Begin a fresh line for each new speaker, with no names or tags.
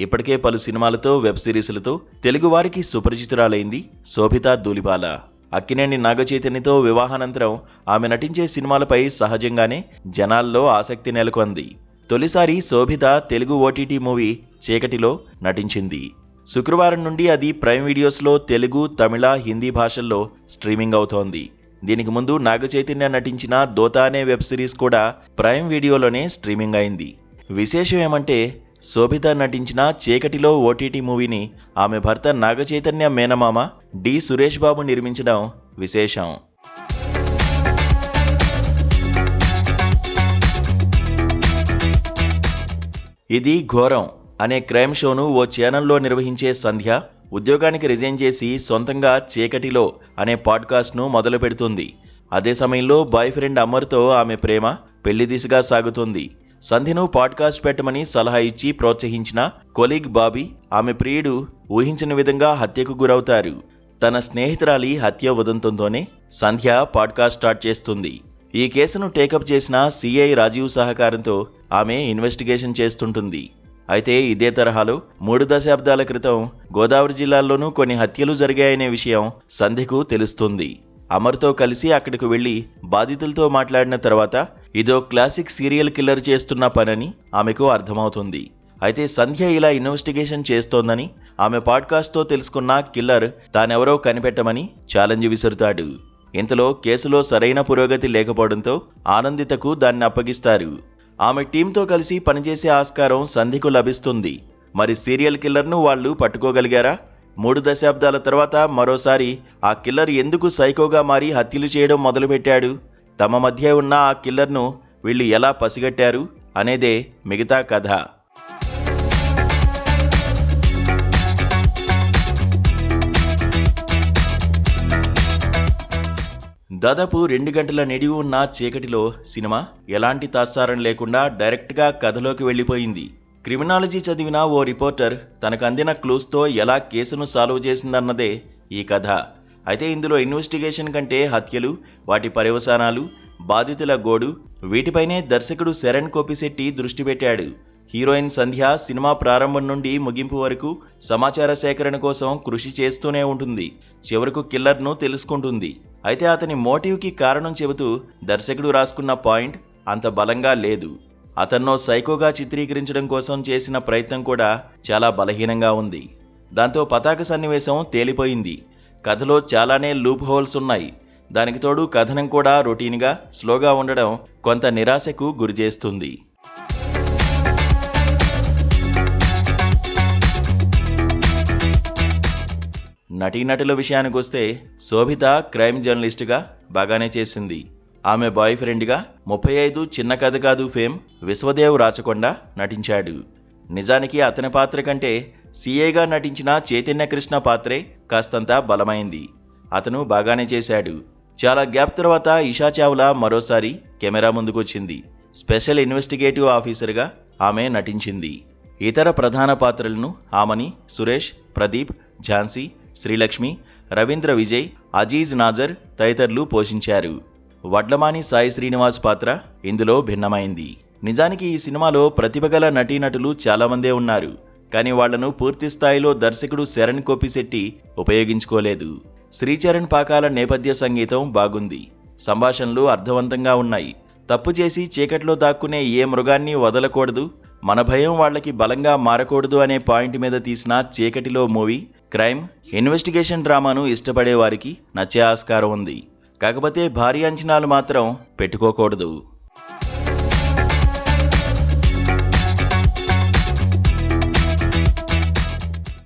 ఇప్పటికే పలు సినిమాలతో వెబ్ సిరీస్లతో తెలుగువారికి సుపరిచితురాలైంది శోభితా ధూళిపాల. అక్కినేని నాగచైతన్యతో వివాహానంతరం ఆమె నటించే సినిమాలపై సహజంగానే జనాల్లో ఆసక్తి నెలకొంది. తొలిసారి శోభిత తెలుగు ఓటీటీ మూవీ చీకటిలో నటించింది. శుక్రవారం నుండి అది ప్రైమ్ వీడియోస్లో తెలుగు, తమిళ, హిందీ భాషల్లో స్ట్రీమింగ్ అవుతోంది. దీనికి ముందు నాగచైతన్య నటించిన దోత అనే వెబ్ సిరీస్ కూడా ప్రైమ్ వీడియోలోనే స్ట్రీమింగ్ అయింది. విశేషం ఏమంటే శోభిత నటించిన చీకటిలో ఓటీటీ మూవీని ఆమె భర్త నాగచైతన్య మేనమామ డి సురేష్ బాబు నిర్మించడం విశేషం. ఇది ఘోరం అనే క్రైమ్ షోను ఓ ఛానల్లో నిర్వహించే సంధ్య ఉద్యోగానికి రిజైన్ చేసి సొంతంగా చీకటిలో అనే పాడ్కాస్ట్ను మొదలు పెడుతుంది. అదే సమయంలో బాయ్ ఫ్రెండ్ అమర్తో ఆమె ప్రేమ పెళ్లి దిశగా సాగుతుంది. సంధ్యను పాడ్కాస్ట్ పెట్టమని సలహా ఇచ్చి ప్రోత్సహించిన కొలీగ్ బాబీ ఆమె ప్రియుడు ఊహించని విధంగా హత్యకు గురవుతారు. తన స్నేహితురాలి హత్య ఉదంతంతోనే సంధ్య పాడ్కాస్ట్ స్టార్ట్ చేస్తుంది. ఈ కేసును టేకప్ చేసిన సిఐ రాజీవ్ సహకారంతో ఆమె ఇన్వెస్టిగేషన్ చేస్తుంటుంది. అయితే ఇదే తరహాలో 3 దశాబ్దాల క్రితం గోదావరి జిల్లాల్లోనూ కొన్ని హత్యలు జరిగాయనే విషయం సంధ్యకు తెలుస్తుంది. అమర్తో కలిసి అక్కడికి వెళ్లి బాధితులతో మాట్లాడిన తర్వాత ఇదో క్లాసిక్ సీరియల్ కిల్లర్ చేస్తున్న పనని ఆమెకు అర్థమవుతుంది. అయితే సంధ్య ఇలా ఇన్వెస్టిగేషన్ చేస్తోందని ఆమె పాడ్కాస్ట్తో తెలుసుకున్న కిల్లర్ తానెవరో కనిపెట్టమని ఛాలెంజ్ విసురుతాడు. ఇంతలో కేసులో సరైన పురోగతి లేకపోవడంతో ఆనందితకు దాన్ని అప్పగిస్తారు. ఆమె టీంతో కలిసి పనిచేసే ఆస్కారం సంధ్యకు లభిస్తుంది. మరి సీరియల్ కిల్లర్ను వాళ్ళు పట్టుకోగలిగారా? 3 దశాబ్దాల తర్వాత మరోసారి ఆ కిల్లర్ ఎందుకు సైకోగా మారి హత్యలు చేయడం మొదలుపెట్టాడు? తమ మధ్య ఉన్న ఆ కిల్లర్ను వీళ్ళు ఎలా పసిగట్టారు అనేదే మిగతా కథ. దాదాపు 2 గంటల నిడివి ఉన్న చీకటిలో సినిమా ఎలాంటి తాత్సారం లేకుండా డైరెక్ట్గా కథలోకి వెళ్ళిపోయింది. క్రిమినాలజీ చదివిన ఓ రిపోర్టర్ తనకు అందిన క్లూస్తో ఎలా కేసును సాల్వ్ చేసిందన్నదే ఈ కథ. అయితే ఇందులో ఇన్వెస్టిగేషన్ కంటే హత్యలు, వాటి పర్యవసానాలు, బాధితుల గోడు వీటిపైనే దర్శకుడు శరణ్ కోపిశెట్టి దృష్టి పెట్టాడు. హీరోయిన్ సంధ్య సినిమా ప్రారంభం నుండి ముగింపు వరకు సమాచార సేకరణ కోసం కృషి చేస్తూనే ఉంటుంది. చివరకు కిల్లర్ను తెలుసుకుంటుంది. అయితే అతని మోటివ్కి కారణం చెబుతూ దర్శకుడు రాసుకున్న పాయింట్ అంత బలంగా లేదు. అతన్నో సైకోగా చిత్రీకరించడం కోసం చేసిన ప్రయత్నం కూడా చాలా బలహీనంగా ఉంది. దాంతో పతాక సన్నివేశం తేలిపోయింది. కథలో చాలానే లూప్ హోల్స్ ఉన్నాయి. దానికి తోడు కథనం కూడా రొటీన్గా స్లోగా ఉండడం కొంత నిరాశకు గురిచేస్తుంది. నటీనటుల విషయానికొస్తే శోభిత క్రైమ్ జర్నలిస్టుగా బాగానే చేసింది. ఆమె బాయ్ ఫ్రెండ్గా 35 చిన్న కథ కాదు ఫేమ్ విశ్వదేవ్ రాచకొండ నటించాడు. నిజానికి అతని పాత్ర కంటే సీఏగా నటించిన చైతన్య కృష్ణ పాత్రే కాస్తంత బలమైంది. అతను బాగానే చేశాడు. చాలా గ్యాప్ తర్వాత ఇషా చావ్లా మరోసారి కెమెరా ముందుకొచ్చింది. స్పెషల్ ఇన్వెస్టిగేటివ్ ఆఫీసర్గా ఆమె నటించింది. ఇతర ప్రధాన పాత్రలను ఆమని, సురేష్, ప్రదీప్, ఝాన్సీ, శ్రీలక్ష్మి, రవీంద్ర విజయ్, అజీజ్ నాజర్ తదితరులు పోషించారు. వడ్లమాని సాయి శ్రీనివాస్ పాత్ర ఇందులో భిన్నమైంది. నిజానికి ఈ సినిమాలో ప్రతిభగల నటీనటులు చాలామందే ఉన్నారు. కానీ వాళ్లను పూర్తి స్థాయిలో దర్శకుడు శరణ్ కోపిశెట్టి ఉపయోగించుకోలేదు. శ్రీచరణ్ పాకాల నేపథ్య సంగీతం బాగుంది. సంభాషణలు అర్థవంతంగా ఉన్నాయి. తప్పు చేసి చీకట్లో దాక్కునే ఏ మృగాన్ని వదలకూడదు, మన భయం వాళ్లకి బలంగా మారకూడదు అనే పాయింట్ మీద తీసిన చీకటిలో మూవీ క్రైమ్, ఇన్వెస్టిగేషన్ డ్రామాను ఇష్టపడే వారికి నచ్చే ఆస్కారం ఉంది. కాకపోతే భారీ అంచనాలు మాత్రం పెట్టుకోకూడదు.